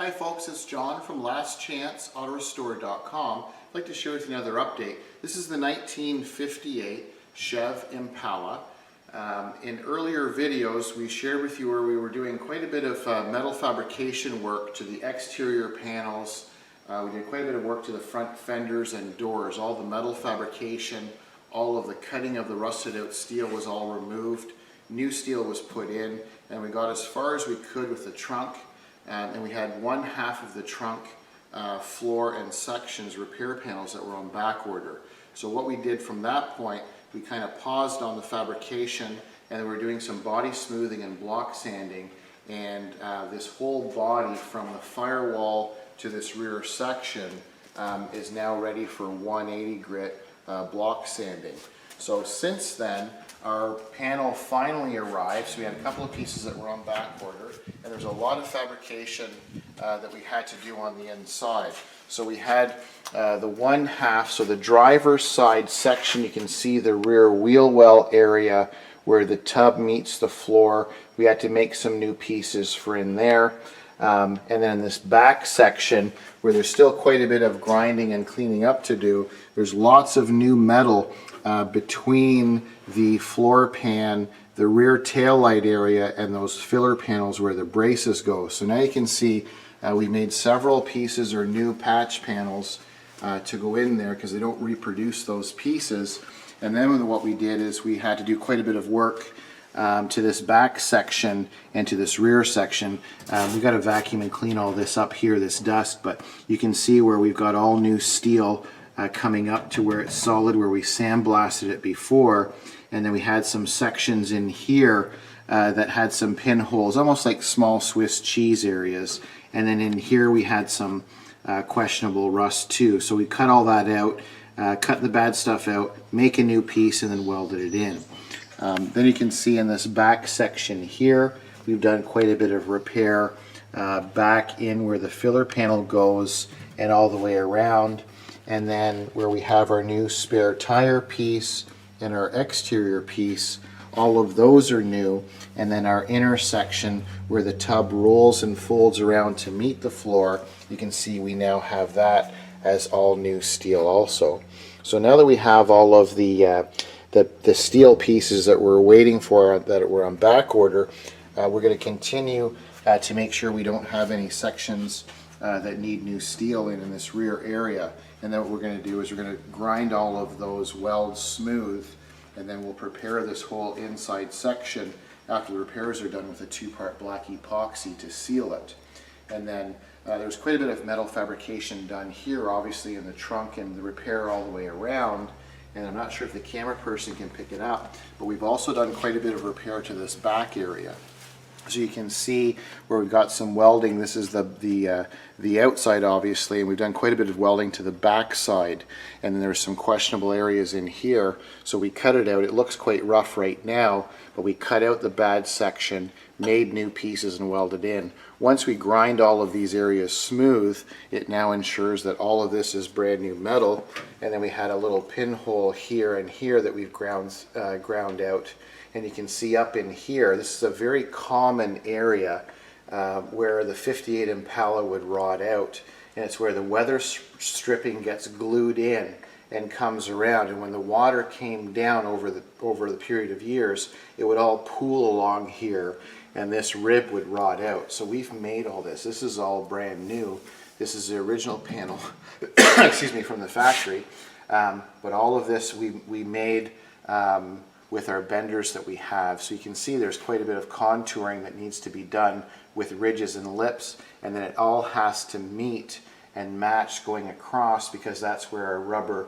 Hi folks, it's John from lastchanceautorestore.com. I'd like to share with you another update. This is the 1958 Chevy Impala. In earlier videos we shared with you where we were doing quite a bit of metal fabrication work to the exterior panels. We did quite a bit of work to the front fenders and doors. All the metal fabrication, all of the cutting of the rusted out steel was all removed. New steel was put in, and we got as far as we could with the trunk. And we had one half of the trunk floor and sections repair panels that were on back order. So what we did from that point, we kind of paused on the fabrication, and we were doing some body smoothing and block sanding, and this whole body from the firewall to this rear section is now ready for 180 grit block sanding. So since then, our panel finally arrived. So we had a couple of pieces that were on back order, and there's a lot of fabrication that we had to do on the inside. So we had the one half, so the driver's side section, you can see the rear wheel well area where the tub meets the floor. We had to make some new pieces for in there. And then this back section where there's still quite a bit of grinding and cleaning up to do, there's lots of new metal between the floor pan, the rear tail light area, and those filler panels where the braces go. So now you can see we made several pieces or new patch panels to go in there because they don't reproduce those pieces. And then what we did is we had to do quite a bit of work to this back section and to this rear section. We got to vacuum and clean all this up here, this dust, but you can see where we've got all new steel coming up to where it's solid, where we sandblasted it before. And then we had some sections in here that had some pinholes, almost like small Swiss cheese areas. And then in here we had some questionable rust too. So we cut all that out, cut the bad stuff out, make a new piece, and then welded it in. Then you can see in this back section here, we've done quite a bit of repair back in where the filler panel goes and all the way around. And then where we have our new spare tire piece and our exterior piece, all of those are new. And then our inner section where the tub rolls and folds around to meet the floor, you can see we now have that as all new steel also. So now that we have all of the steel pieces that we're waiting for that were on back order, we're going to continue to make sure we don't have any sections that need new steel in this rear area. And then what we're going to do is we're going to grind all of those welds smooth, and then we'll prepare this whole inside section after the repairs are done with a 2-part black epoxy to seal it. And then there's quite a bit of metal fabrication done here, obviously in the trunk and the repair all the way around. And I'm not sure if the camera person can pick it up, but we've also done quite a bit of repair to this back area. So you can see where we've got some welding. This is the outside, obviously, and we've done quite a bit of welding to the back side. And then there's some questionable areas in here. So we cut it out. It looks quite rough right now, but we cut out the bad section, made new pieces, and welded in. Once we grind all of these areas smooth, it now ensures that all of this is brand new metal. And then we had a little pinhole here and here that we've ground out. And you can see up in here, this is a very common area where the 58 Impala would rot out. And it's where the weather stripping gets glued in and comes around. And when the water came down over the period of years, it would all pool along here, and this rib would rot out. So we've made all this. This is all brand new. This is the original panel, excuse me, from the factory. But all of this we made with our benders that we have. So you can see there's quite a bit of contouring that needs to be done with ridges and lips, and then it all has to meet and match going across, because that's where our rubber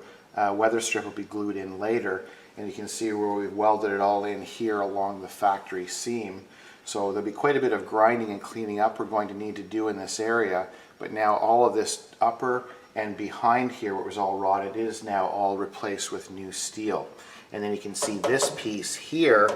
weather strip will be glued in later. And you can see where we've welded it all in here along the factory seam. So there'll be quite a bit of grinding and cleaning up we're going to need to do in this area, but now all of this upper and behind here, what was all rotted, is now all replaced with new steel. And then you can see this piece here.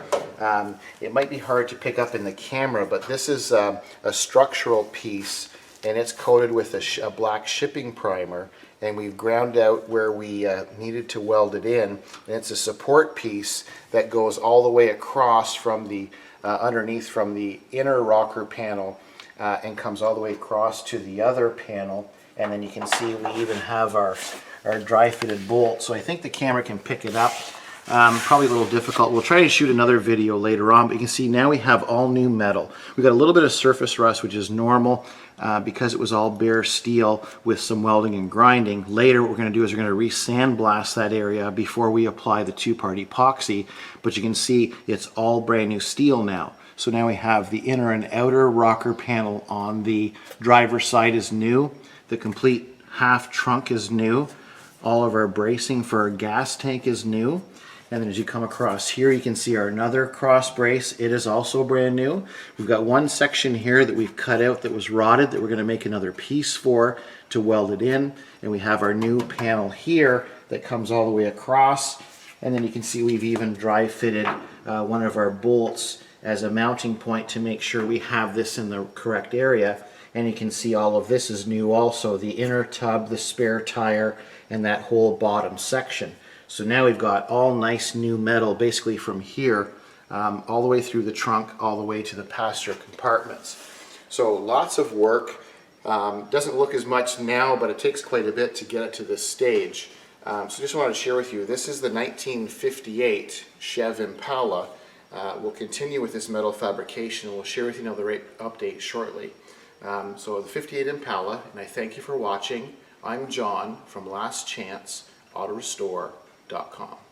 It might be hard to pick up in the camera, but this is a structural piece, and it's coated with a black shipping primer, and we've ground out where we needed to weld it in. And it's a support piece that goes all the way across from the underneath from the inner rocker panel and comes all the way across to the other panel. And then you can see we even have our dry fitted bolt. So I think the camera can pick it up. Probably a little difficult. We'll try to shoot another video later on, but you can see now we have all new metal. We've got a little bit of surface rust, which is normal because it was all bare steel with some welding and grinding. Later what we're going to do is we're going to re-sandblast that area before we apply the two-part epoxy, but you can see it's all brand new steel now. So now we have the inner and outer rocker panel on the driver's side is new. The complete half trunk is new. All of our bracing for our gas tank is new. And then as you come across here, you can see our another cross brace. It is also brand new. We've got one section here that we've cut out that was rotted that we're going to make another piece for to weld it in. And we have our new panel here that comes all the way across. And then you can see we've even dry fitted one of our bolts as a mounting point to make sure we have this in the correct area. And you can see all of this is new also, the inner tub, the spare tire, and that whole bottom section. So now we've got all nice new metal basically from here all the way through the trunk, all the way to the passenger compartments. So lots of work. Doesn't look as much now, but it takes quite a bit to get it to this stage. So just wanted to share with you, this is the 1958 Chevy Impala. We'll continue with this metal fabrication. We'll share with you another update shortly. So the 58 Impala, and I thank you for watching. I'm John from lastchanceautorestore.com.